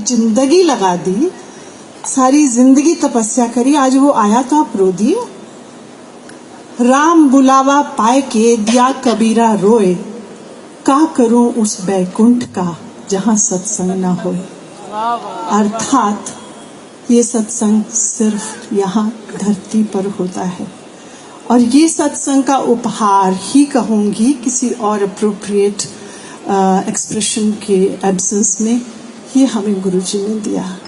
जिंदगी लगा दी, सारी जिंदगी तपस्या करी, आज वो आया तो आप रो दिए। राम बुलावा पाए के दिया कबीरा रोए, का करूं उस बैकुंठ का जहां सत्संग ना होए। अर्थात ये सत्संग सिर्फ यहाँ धरती पर होता है, और ये सत्संग का उपहार ही कहूंगी, किसी और अप्रोप्रिएट एक्सप्रेशन के एब्सेंस में, ये हमें गुरुजी ने दिया।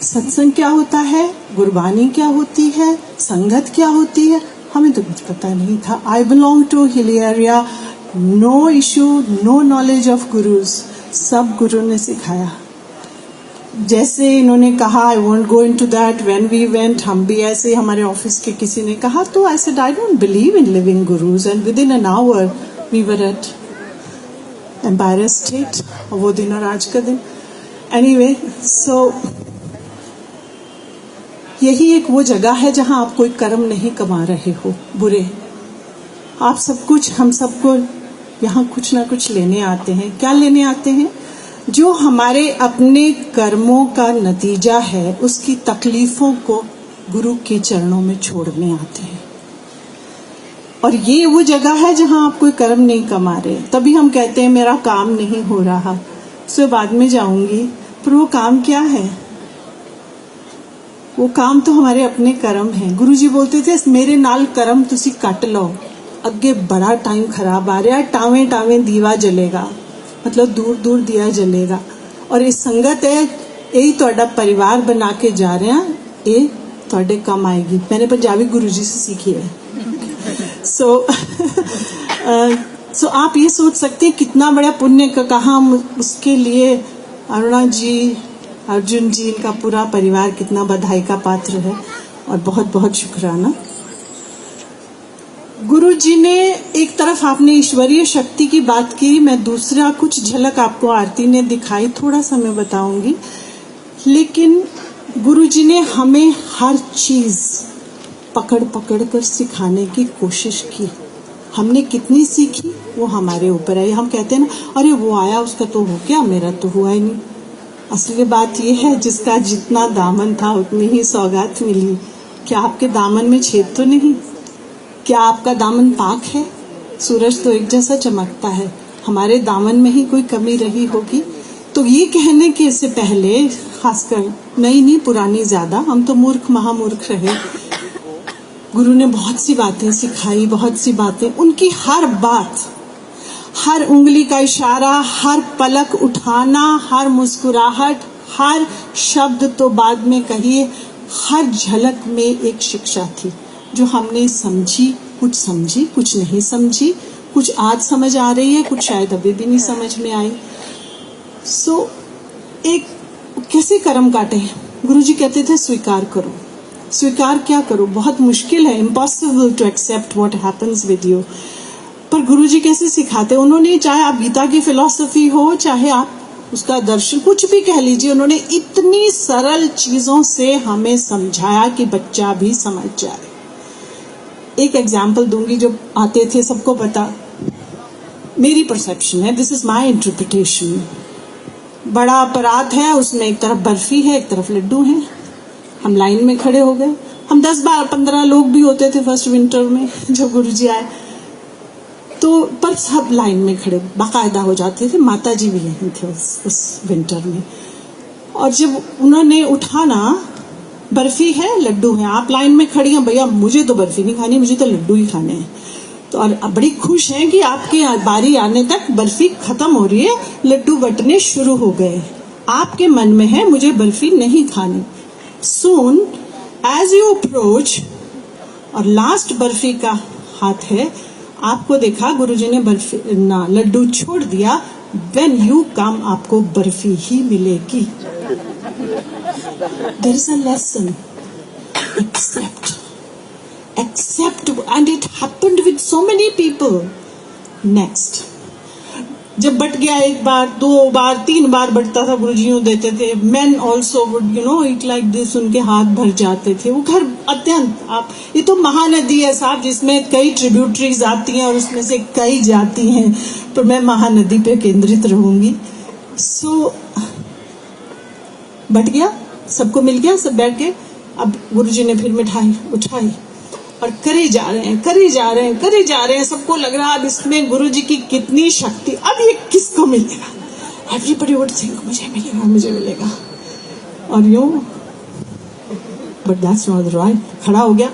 सत्संग क्या होता है, गुरबानी क्या होती है, संगत क्या होती है, हमें तो कुछ पता नहीं था। I belong to hilly area, no issue, no knowledge of gurus, सब गुरु ने सिखाया। जैसे इन्होंने कहा, I won't go into that, when we went, हम भी ऐसे, हमारे ऑफिस के किसी ने कहा, तो I said I don't believe in living gurus, and within an hour we were at Empire State, वो दिन और आज का दिन। एनीवे, सो यही एक वो जगह है जहां आप कोई कर्म नहीं कमा रहे हो बुरे, आप सब कुछ, हम सबको यहाँ कुछ ना कुछ लेने आते हैं। क्या लेने आते हैं? जो हमारे अपने कर्मों का नतीजा है, उसकी तकलीफों को गुरु के चरणों में छोड़ने आते हैं। और ये वो जगह है जहां आप कोई कर्म नहीं कमा रहे। तभी हम कहते हैं मेरा काम नहीं हो रहा, सो बाद में जाऊंगी, पर वो काम क्या है? वो काम तो हमारे अपने कर्म हैं। गुरुजी बोलते थे, मेरे नाल कर्म तुसी कट लो, अगे बड़ा टाइम खराब आ रहा है, टावे टावे दीवा जलेगा, मतलब दूर दूर दिया जलेगा। और ये संगत है, यही ਤੁਹਾਡਾ परिवार बना के जा रहे हैं, ये ਤੁਹਾਡੇ काम आएगी। मैंने पंजाबी गुरुजी से सीखी है। सो आप ये सोच सकते हैं कितना बड़ा पुण्य का कहा हम उसके लिए। अरुणा जी, अर्जुन जी, इनका पूरा परिवार कितना बधाई का पात्र है, और बहुत बहुत शुक्राना। गुरु जी ने एक तरफ आपने ईश्वरीय शक्ति की बात की, मैं दूसरा कुछ झलक आपको आरती ने दिखाई, थोड़ा सा मैं बताऊंगी। लेकिन गुरु जी ने हमें हर चीज पकड़ पकड़ कर सिखाने की कोशिश की। हमने कितनी सीखी वो हमारे ऊपर है। हम कहते हैं ना, अरे वो आया उसका तो हो गया, मेरा तो हुआ ही नहीं। असली बात ये है, जिसका जितना दामन था उतनी ही सौगात मिली। क्या आपके दामन में छेद तो नहीं? क्या आपका दामन पाक है? सूरज तो एक जैसा चमकता है, हमारे दामन में ही कोई कमी रही होगी। तो ये कहने के से पहले, खासकर नई नहीं पुरानी ज्यादा, हम तो मूर्ख महामूर्ख रहे। गुरु ने बहुत सी बातें सिखाई, बहुत सी बातें, उनकी हर बात, हर उंगली का इशारा, हर पलक उठाना, हर मुस्कुराहट, हर शब्द तो बाद में कहिए, हर झलक में एक शिक्षा थी जो हमने समझी, कुछ नहीं समझी, कुछ आज समझ आ रही है, कुछ शायद अभी भी नहीं समझ में आई। सो एक कैसे कर्म काटे? गुरुजी कहते थे स्वीकार करो। स्वीकार क्या करो? बहुत मुश्किल है, impossible to accept what happens with you. पर गुरुजी कैसे सिखाते? उन्होंने, चाहे आप गीता की फिलॉसफी हो, चाहे आप उसका दर्शन, कुछ भी कह लीजिए, उन्होंने इतनी सरल चीजों से हमें समझाया कि बच्चा भी समझ जाए। एक एग्जाम्पल दूंगी, जो आते थे सबको पता, मेरी परसेप्शन है, दिस इज माई इंटरप्रिटेशन। बड़ा अपराध है, उसमें एक तरफ बर्फी है, एक तरफ लड्डू है। हम लाइन में खड़े हो गए, हम 10-12-15 लोग भी होते थे फर्स्ट विंटर में जब गुरुजी आए, तो पर सब लाइन में खड़े बाकायदा हो जाते थे। माता जी भी यहीं थे उस विंटर में। और जब उन्होंने उठाना, बर्फी है, लड्डू है, आप लाइन में खड़ी हैं, भैया मुझे तो बर्फी नहीं खानी, मुझे तो लड्डू ही खाने हैं। तो और बड़ी खुश हैं कि आपके बारी आने तक बर्फी खत्म हो रही है, लड्डू बंटने शुरू हो गए। आपके मन में है मुझे बर्फी नहीं खानी। सून एज यू अप्रोच, और लास्ट बर्फी का हाथ है, आपको देखा गुरुजी ने बर्फी ना लड्डू छोड़ दिया। व्हेन यू कम, आपको बर्फी ही मिलेगी। There is a lesson. Accept, and it happened with so many people. Next, जब बट गया, एक बार, 2 बार, 3 बार बटता था, गुरुजियों देते थे। Men also would eat like this, उनके हाथ भर जाते थे। वो घर अत्यंत, आप, ये तो महानदी है साहब, जिसमें कई ट्रिब्यूटरीज आती हैं और उसमें से कई जाती हैं, पर मैं महानदी पे केंद्रित रहूंगी। सो बट गया, सबको मिल गया, सब बैठ गए। अब गुरुजी ने फिर मिठाई उठाई और करे जा रहे हैं, करे जा रहे हैं, करे जा रहे हैं। सबको लग रहा अब इसमें गुरुजी की कितनी शक्ति, अब ये किसको मिलेगा। एवरीबडी वुड थिंक मुझे मिलेगा, मुझे मिलेगा। और यूं, बट दैट्स नॉट राइट। खड़ा हो गया,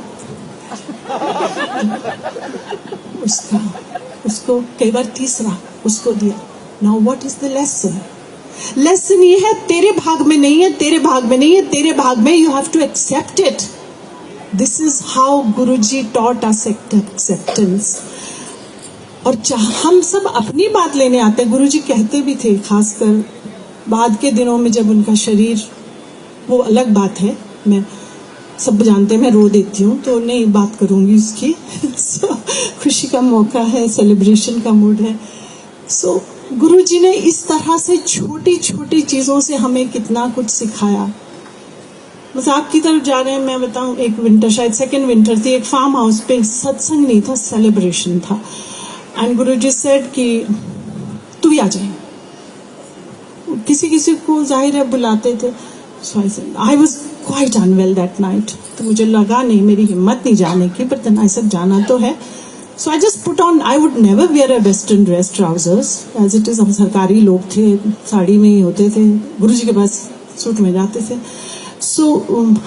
उसको कई बार तीसरा उसको दिया। Now what is the lesson? Lesson ये है, तेरे भाग में नहीं है, तेरे भाग में नहीं है, तेरे भाग में, you have to accept it. This is how Guruji taught us acceptance. और हम सब अपनी बात लेने आते हैं। गुरुजी कहते भी थे, खासकर बाद के दिनों में जब उनका शरीर, वो अलग बात है, मैं सब जानते हैं मैं रो देती हूँ तो नहीं बात करूंगी उसकी। so, खुशी का मौका है, सेलिब्रेशन का मूड है। सो गुरुजी ने इस तरह से छोटी छोटी चीजों से हमें कितना कुछ सिखाया। बस आपकी तरफ जा रहे हैं, मैं बताऊं, एक विंटर, शायद सेकेंड विंटर थी, एक फार्म हाउस पे सत्संग नहीं था, सेलिब्रेशन था। एंड गुरुजी सेड कि तू भी आ जाए। किसी किसी को जाहिर है बुलाते थे। So I was quite unwell that night, तो मुझे लगा नहीं, मेरी हिम्मत नहीं जाने की, पर तना सब जाना तो है। So I just put on, I would never wear a western dress, trousers as it is. हम सरकारी लोग थे, साड़ी में ही होते थे, गुरुजी के पास सूट में जाते थे। So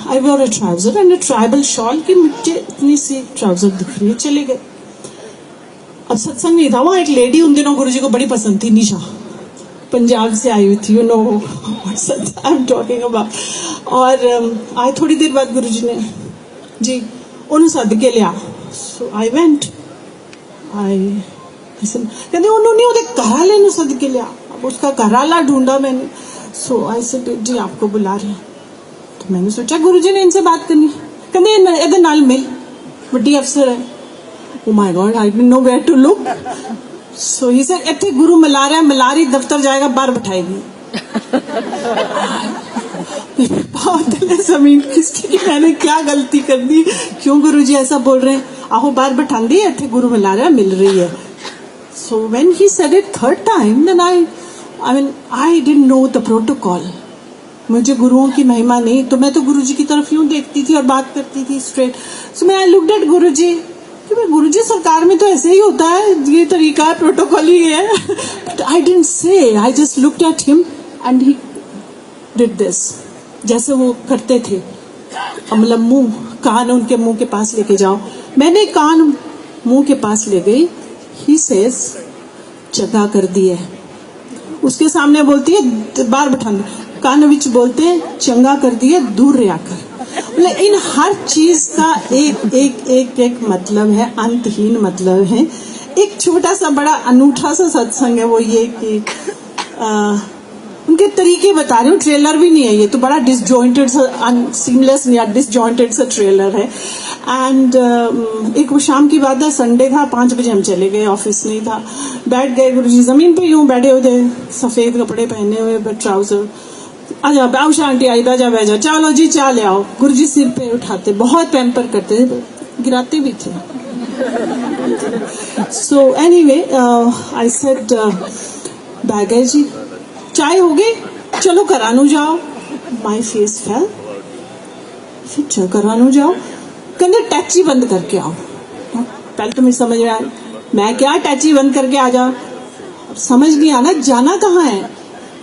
I wear a trouser and a tribal shawl, कि मुझे इतनी सी ट्राउजर दिख रही है, चले गए। अब सत्संग नहीं था, वहां एक लेडी उन दिनों गुरुजी को बड़ी पसंद थी, निशा, पंजाब से आई हुई थी, you know what I am talking about. और आए थोड़ी देर बाद गुरुजी ने जी उन्होंने सद के लिया। सो आई वेंट, कहते उन्होंने ਉਹਦੇ घर वाले ਨੂੰ सद के लिया। अब उसका घर वाला ढूंढा मैंने। सो आई सेड जी आपको बुला रहे हैं। तो मैंने सोचा गुरुजी ने इनसे बात करनी, कहते ਇਹਦੇ ਨਾਲ मिल, ਵੱਡੀ अफसर है। Oh my God, I didn't know where to look. So he said, इतने गुरु मिला रहा है, मिलारी दफ्तर जाएगा, बाहर बैठाएगी। जमीन किसकी, मैंने क्या गलती कर दी, क्यों गुरुजी ऐसा बोल रहे हैं? आहो बाहर बैठा दी, इतने गुरु मिला रहा है, मिल रही है। So when he said it third time, then I didn't know the protocol. मुझे गुरुओं की महिमा नहीं, तो मैं तो गुरुजी की तरफ यूं देखती थी और बात करती थी स्ट्रेट। So मैं I looked at गुरुजी, कि गुरुजी सरकार में तो ऐसे ही होता है, ये तरीका है, प्रोटोकॉल ही है। But I didn't say, I just looked at him and he did this, जैसे वो करते थे। मतलब मुंह, कान उनके मुंह के पास लेके जाओ। मैंने कान मुंह के पास ले गई। He says, जगह कर दी है। उसके सामने बोलती है बाहर बैठा दो, कान विच बोलते हैं चंगा कर दिए, दूर रहा कर। मतलब इन हर चीज का एक एक एक एक मतलब है, अंतहीन मतलब है। एक छोटा सा बड़ा अनूठा सा सत्संग है, वो ये कि उनके तरीके बता रही हूँ, ट्रेलर भी नहीं है ये, तो बड़ा डिसजॉइंटेड सा, सीमलेस या डिसजॉइंटेड सा ट्रेलर है। एंड एक वो शाम की बात है, संडे था, 5 बजे हम चले गए, ऑफिस नहीं था। बैठ गए गुरुजी, जमीन पे यूं बैठे हुए थे, सफेद कपड़े पहने हुए, ट्राउजर। आजा आउशा आंटी, आई जा बैठ जा, चलो जी चाय ले आओ। गुरुजी सिर पे उठाते, बहुत पैम्पर करते थे, गिराते भी थे। सो एनीवे आई सेड बैगे जी चाय हो गई, चलो करानू जाओ। माई फेस फेल, फिर चलो करानू जाओ। कहते टैची बंद करके आओ। पहले तो मुझे समझ में आया, मैं क्या टैची बंद करके आ जाओ, समझ नहीं आना जाना कहाँ है,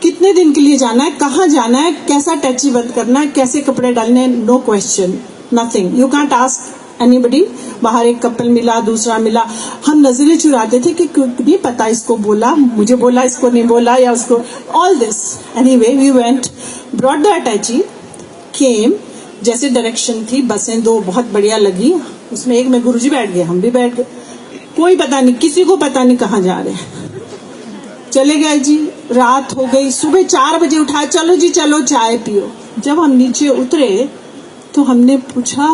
कितने दिन के लिए जाना है, कहाँ जाना है, कैसा टैची बंद करना है, कैसे कपड़े डालने, no question, nothing, you can't ask anybody. बाहर एक कपल मिला, दूसरा मिला, हम नजरें चुराते थे कि नहीं पता इसको बोला, मुझे बोला, इसको नहीं बोला, या उसको, all this. Anyway we went, brought the attache, came, जैसे डायरेक्शन थी, बसें 2 बहुत बढ़िया लगी, उसमें एक में गुरुजी बैठ गए, हम भी बैठ गए, कोई पता नहीं, किसी को पता नहीं कहाँ जा रहे हैं। चले गए जी, रात हो गई, सुबह 4 बजे उठा, चलो जी चलो चाय पियो। जब हम नीचे उतरे तो हमने पूछा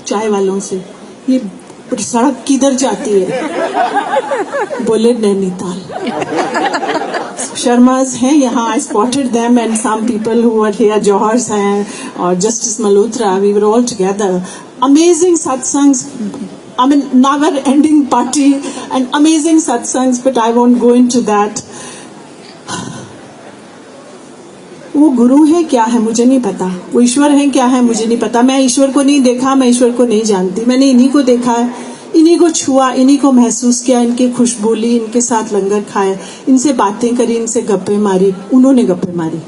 चाय वालों से, ये सड़क किधर जाती है? बोले नैनीताल। शर्माज हैं यहाँ, I spotted them and some people who are here, Johars हैं और justice Malhotra, we were all together. Amazing satsangs, I mean, never-ending party and amazing satsangs, but I won't go into that. वो गुरु है क्या है मुझे नहीं पता, वो ईश्वर है क्या है मुझे नहीं पता, मैं ईश्वर को नहीं देखा, मैं ईश्वर को नहीं जानती, मैंने इन्हीं को देखा है, इन्हीं को छुआ, इन्हीं को महसूस किया, इनकी खुशबू ली, इनके साथ लंगर खाए, इनसे बातें करी, इनसे गप्पे मारी, उन्होंने गप्पे मारी,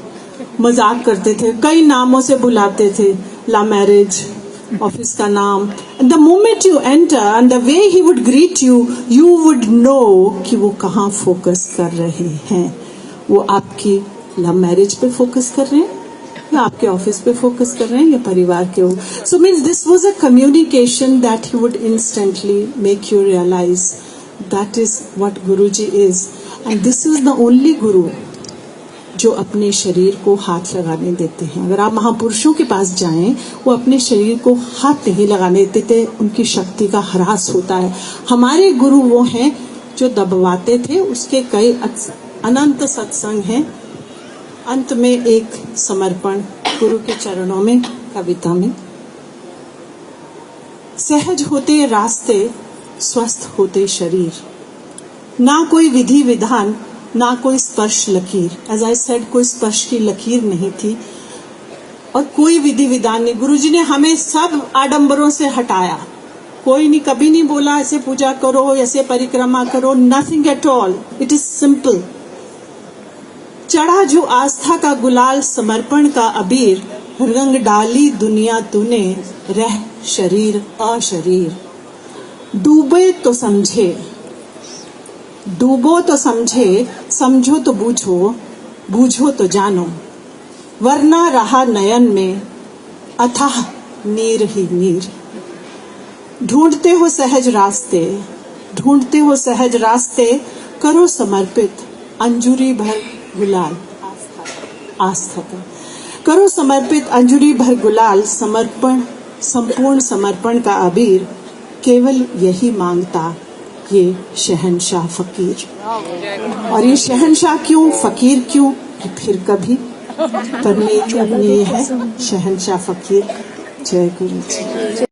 मजाक करते थे, कई नामों से बुलाते थे, ला मैरिज, ऑफिस का नाम, the moment you enter and the way he would greet you, you would know कि वो कहाँ फोकस कर रहे हैं, वो आपकी लव मैरिज पे फोकस कर रहे हैं या आपके ऑफिस पे फोकस कर रहे हैं या परिवार के हो. So means this was a communication that he would instantly make you realise that is what Guruji is, and this is the only guru जो अपने शरीर को हाथ लगाने देते हैं. अगर आप महापुरुषों के पास जाएं, वो अपने शरीर को हाथ नहीं लगाने देते, उनकी शक्ति का ह्रास होता है. हमारे गुरु वो हैं जो दबवाते थे, उसके कई अनंत सत्संग हैं. अंत में एक समर्पण गुरु के चरणों में, कविता में. सहज होते रास्ते, स्वस्थ होते शरीर, ना कोई विधि विधान, ना कोई स्पर्श लकीर. एज आई सेड, कोई स्पर्श की लकीर नहीं थी और कोई विधि विधान नहीं. गुरुजी ने हमें सब आडंबरों से हटाया. कोई नहीं, कभी नहीं बोला ऐसे पूजा करो, ऐसे परिक्रमा करो, nothing at all. It is simple. चढ़ा जो आस्था का गुलाल, समर्पण का अबीर, रंग डाली दुनिया तूने, रह शरीर अशरीर. डूबे तो समझे, डूबो तो समझे, समझो तो बूझो, बूझो तो जानो, वरना रहा नयन में अथाह नीर ही नीर. ढूंढते हो सहज रास्ते, ढूंढते हो सहज रास्ते, करो समर्पित अंजुरी भर गुलाल, आस्था का करो समर्पित अंजुरी भर गुलाल. समर्पण, संपूर्ण समर्पण का अबीर, केवल यही मांगता ये शहंशाह फकीर. और ये शहंशाह क्यों, फकीर क्यों, फिर कभी, पर मेरी अपनी ये है शहंशाह फकीर. जय गुरु जी.